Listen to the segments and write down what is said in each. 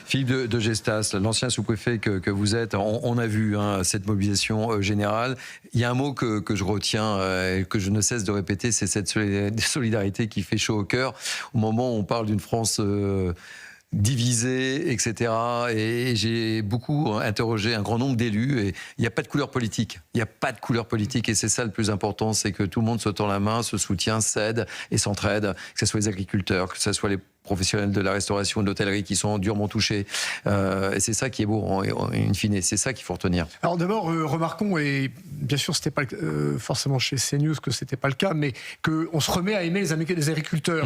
Philippe de Gestas, l'ancien sous-préfet que vous êtes, on a vu cette mobilisation générale. Il y a un mot que je retiens, que je ne cesse de répéter, c'est cette solidarité qui fait chaud au cœur. Au moment où on parle d'une France divisée, etc. Et j'ai beaucoup interrogé un grand nombre d'élus et il n'y a pas de couleur politique. Il n'y a pas de couleur politique et c'est ça le plus important, c'est que tout le monde se tend la main, se soutient, s'aide et s'entraide, que ce soit les agriculteurs, que ce soit les professionnels de la restauration, de l'hôtellerie qui sont durement touchés. Et c'est ça qui est beau, in fine. C'est ça qu'il faut retenir. Alors d'abord, remarquons, et bien sûr, c'était pas forcément chez CNews que c'était pas le cas, mais qu'on se remet à aimer les agriculteurs.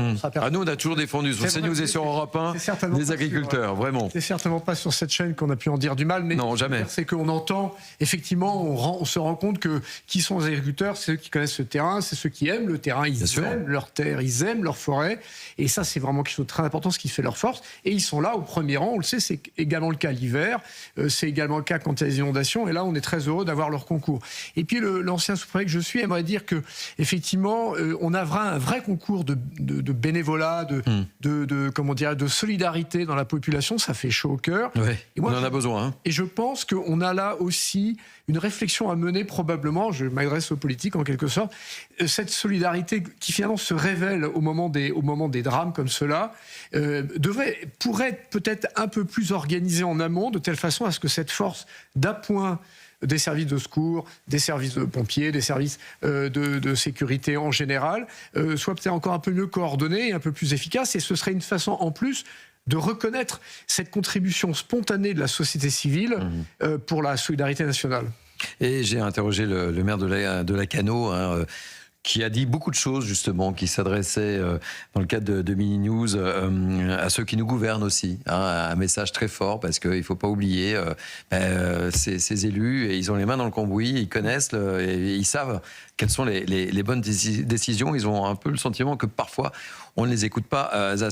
Nous, on a toujours défendu sur CNews et sur Europe 1 les agriculteurs, vraiment. C'est certainement pas sur cette chaîne qu'on a pu en dire du mal, mais non, jamais. C'est qu'on entend, effectivement, on se rend compte que qui sont les agriculteurs, c'est ceux qui connaissent le terrain, c'est ceux qui aiment le terrain, ils aiment leur terre, ils aiment leur forêt, et ça, c'est vraiment quelque chose de très important, ce qui fait leur force, et ils sont là au premier rang, on le sait, c'est également le cas l'hiver, c'est également le cas quand il y a des inondations, et là, on est très heureux d'avoir leur concours. Et puis, l'ancien sous-préfet que je suis aimerait dire que, effectivement, on a un vrai concours de bénévolat, comment dire, de solidarité dans la population, ça fait chaud au cœur. Ouais, et moi, on en a besoin. Et je pense qu'on a là aussi une réflexion à mener probablement, je m'adresse aux politiques en quelque sorte, cette solidarité qui finalement se révèle au moment des drames comme cela, pourrait être peut-être un peu plus organisée en amont, de telle façon à ce que cette force d'appoint des services de secours, des services de pompiers, des services de sécurité en général, soit peut-être encore un peu mieux coordonnée et un peu plus efficace. Et ce serait une façon en plus de reconnaître cette contribution spontanée de la société civile pour la solidarité nationale. Et j'ai interrogé le maire de Lacanau, qui a dit beaucoup de choses justement, qui s'adressait dans le cadre de Mini News à ceux qui nous gouvernent aussi. Un message très fort parce qu'il ne faut pas oublier ces élus, et ils ont les mains dans le cambouis, ils connaissent et ils savent quelles sont les bonnes décisions. Ils ont un peu le sentiment que parfois on ne les écoute pas assez.